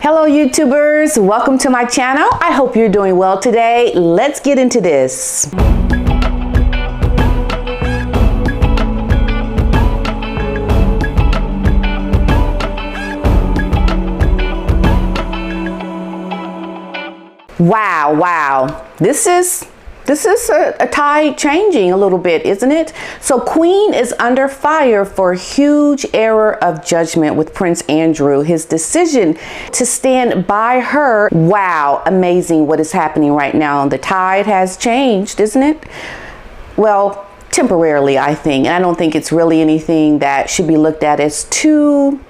Hello YouTubers, welcome to my channel. I hope you're doing well today. Let's get into this. Wow. This is a tide changing a little bit, isn't it? So Queen is under fire for a huge error of judgment with Prince Andrew. His decision to stand by her. Wow, amazing what is happening right now. The tide has changed, isn't it? Well, temporarily, I think. And I don't think it's really anything that should be looked at as too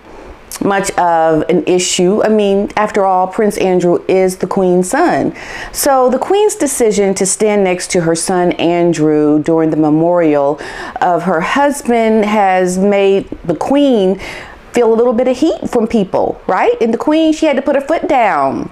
much of an issue. I mean, after all, Prince Andrew is the Queen's son. So the Queen's decision to stand next to her son Andrew during the memorial of her husband has made the Queen feel a little bit of heat from people, right? And the Queen, she had to put her foot down.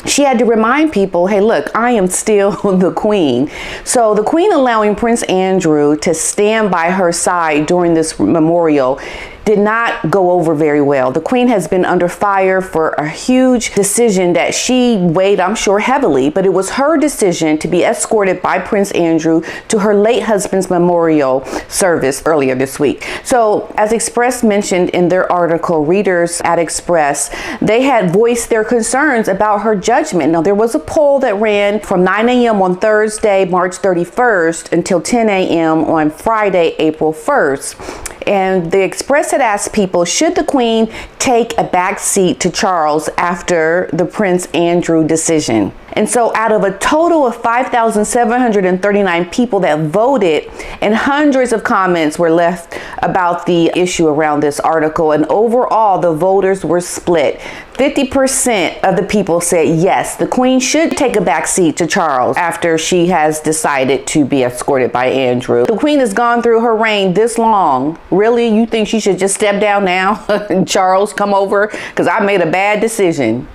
She had to remind people, hey, look, I am still the Queen. So the Queen allowing Prince Andrew to stand by her side during this memorial did not go over very well. The Queen has been under fire for a huge decision that she weighed, I'm sure, heavily, but it was her decision to be escorted by Prince Andrew to her late husband's memorial service earlier this week. So as Express mentioned in their article, readers at Express, they had voiced their concerns about her judgment. Now, there was a poll that ran from 9 a.m. on Thursday, March 31st until 10 a.m. on Friday, April 1st. And the Express had asked people, should the Queen take a back seat to Charles after the Prince Andrew decision? And so out of a total of 5,739 people that voted, and hundreds of comments were left about the issue around this article, and overall the voters were split. 50% of the people said yes, the Queen should take a back seat to Charles after she has decided to be escorted by Andrew. The Queen has gone through her reign this long. Really? You think she should just step down now and Charles come over? Because I made a bad decision.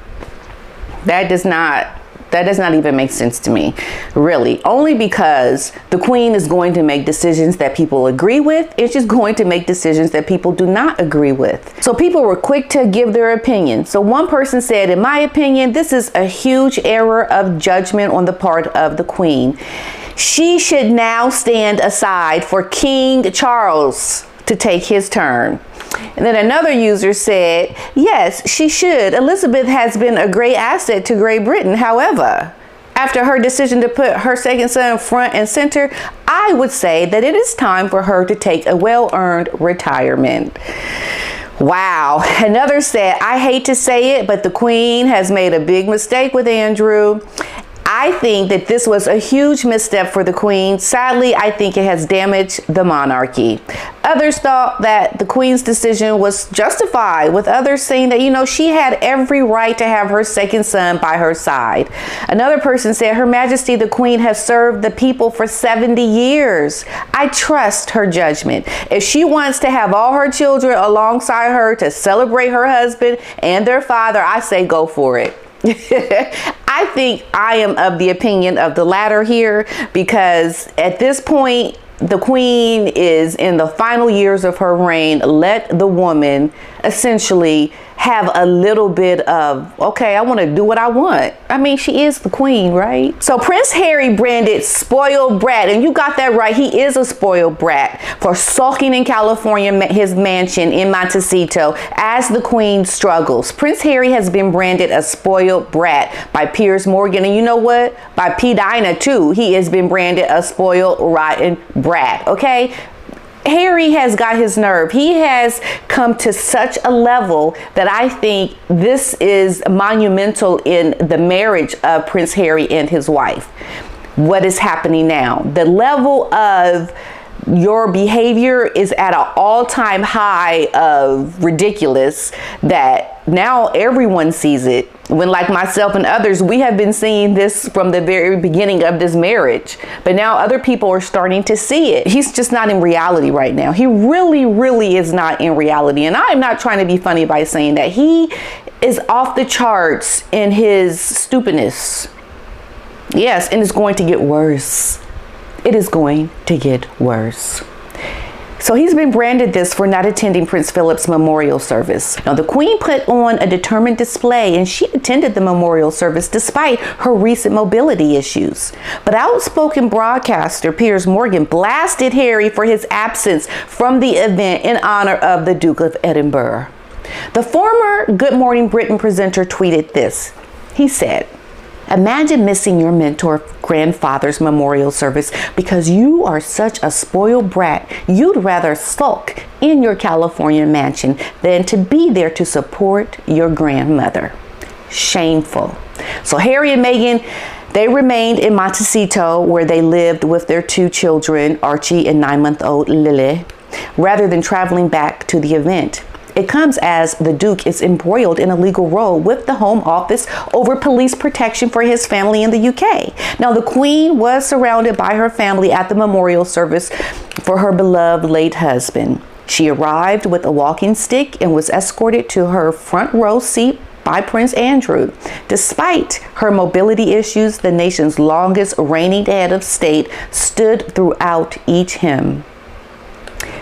That does not even make sense to me, really. Only because the Queen is going to make decisions that people agree with, and she's going to make decisions that people do not agree with. So people were quick to give their opinion. So one person said, in my opinion, this is a huge error of judgment on the part of the Queen. She should now stand aside for King Charles to take his turn. And then another user said, yes, she should. Elizabeth has been a great asset to Great Britain. However, after her decision to put her second son front and center, I would say that it is time for her to take a well-earned retirement. Wow. Another said, I hate to say it, but the Queen has made a big mistake with Andrew. I think that this was a huge misstep for the Queen. Sadly, I think it has damaged the monarchy. Others thought that the Queen's decision was justified, with others saying that, you know, she had every right to have her second son by her side. Another person said, Her Majesty the Queen has served the people for 70 years. I trust her judgment. If she wants to have all her children alongside her to celebrate her husband and their father, I say go for it. I think I am of the opinion of the latter here, because at this point, the Queen is in the final years of her reign. Let the woman essentially have a little bit of, okay, I want to do what I want. I mean, she is the Queen, right? So Prince Harry branded spoiled brat, and you got that right. He is a spoiled brat for sulking in California, his mansion in Montecito, as the Queen struggles. Prince Harry has been branded a spoiled brat by Piers Morgan, and you know what? By PDina too. He has been branded a spoiled, rotten brat, okay? Harry has got his nerve. He has come to such a level that I think this is monumental in the marriage of Prince Harry and his wife. What is happening now? The level of your behavior is at an all-time high of ridiculous that now everyone sees it. When, like myself and others, we have been seeing this from the very beginning of this marriage, but now other people are starting to see it. He's just not in reality right now. He really is not in reality. And I'm not trying to be funny by saying that. He is off the charts in his stupidness. Yes, and it's going to get worse. It is going to get worse. So he's been branded this for not attending Prince Philip's memorial service. Now, the Queen put on a determined display, and she attended the memorial service despite her recent mobility issues. But outspoken broadcaster Piers Morgan blasted Harry for his absence from the event in honor of the Duke of Edinburgh. The former Good Morning Britain presenter tweeted this. He said, "Imagine missing your mentor grandfather's memorial service because you are such a spoiled brat. You'd rather sulk in your California mansion than to be there to support your grandmother. Shameful." So Harry and Meghan, they remained in Montecito, where they lived with their 2 children, Archie and 9-month-old Lily, rather than traveling back to the event. It comes as the Duke is embroiled in a legal row with the Home Office over police protection for his family in the UK. Now, the Queen was surrounded by her family at the memorial service for her beloved late husband. She arrived with a walking stick and was escorted to her front row seat by Prince Andrew. Despite her mobility issues, the nation's longest reigning head of state stood throughout each hymn.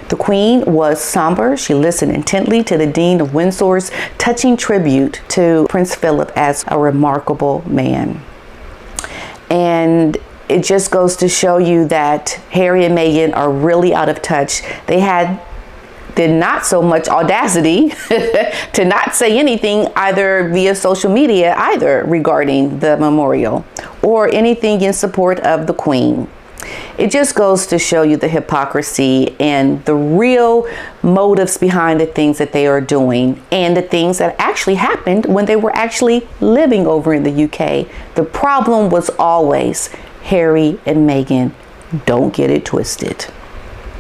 The Queen was somber. She listened intently to the Dean of Windsor's touching tribute to Prince Philip as a remarkable man. And it just goes to show you that Harry and Meghan are really out of touch. They had not so much audacity to not say anything either via social media either regarding the memorial or anything in support of the Queen. It just goes to show you the hypocrisy and the real motives behind the things that they are doing and the things that actually happened when they were actually living over in the UK. The problem was always Harry and Meghan. Don't get it twisted.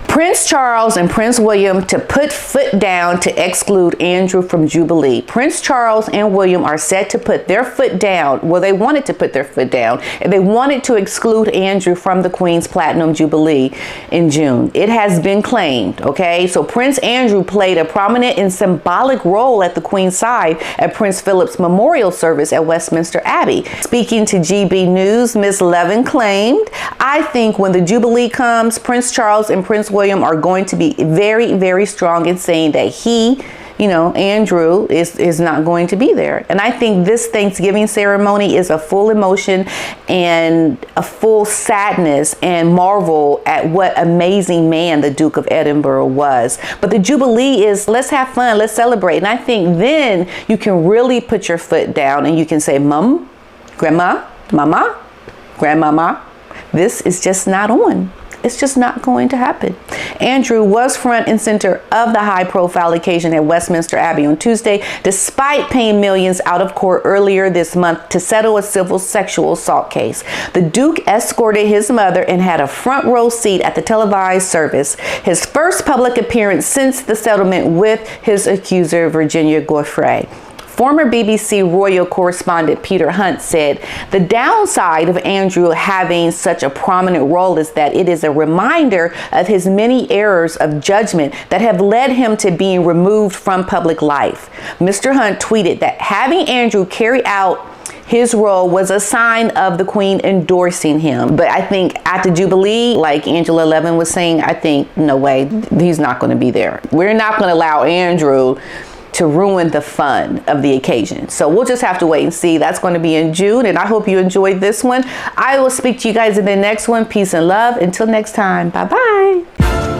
Prince Charles and Prince William to put foot down to exclude Andrew from Jubilee. Prince Charles and William are set to put their foot down. Well, they wanted to put their foot down, and they wanted to exclude Andrew from the Queen's Platinum Jubilee in June. It has been claimed, okay? So Prince Andrew played a prominent and symbolic role at the Queen's side at Prince Philip's memorial service at Westminster Abbey. Speaking to GB News, Miss Levin claimed, "I think when the Jubilee comes, Prince Charles and Prince William are going to be very, very strong in saying that he, Andrew is not going to be there." And I think this Thanksgiving ceremony is a full emotion and a full sadness and marvel at what amazing man the Duke of Edinburgh was. But the Jubilee is, let's have fun, let's celebrate. And I think then you can really put your foot down and you can say, Mom, Grandma, Mama, Grandmama, this is just not on. It's just not going to happen. Andrew was front and center of the high-profile occasion at Westminster Abbey on Tuesday, despite paying millions out of court earlier this month to settle a civil sexual assault case. The Duke escorted his mother and had a front row seat at the televised service, his first public appearance since the settlement with his accuser, Virginia Giuffre. Former BBC royal correspondent Peter Hunt said, "The downside of Andrew having such a prominent role is that it is a reminder of his many errors of judgment that have led him to being removed from public life." Mr. Hunt tweeted that having Andrew carry out his role was a sign of the Queen endorsing him. But I think at the Jubilee, like Angela Levin was saying, I think, no way, he's not going to be there. We're not going to allow Andrew to ruin the fun of the occasion. So we'll just have to wait and see. That's going to be in June, and I hope you enjoyed this one. I will speak to you guys in the next one. Peace and love. Until next time. Bye-bye.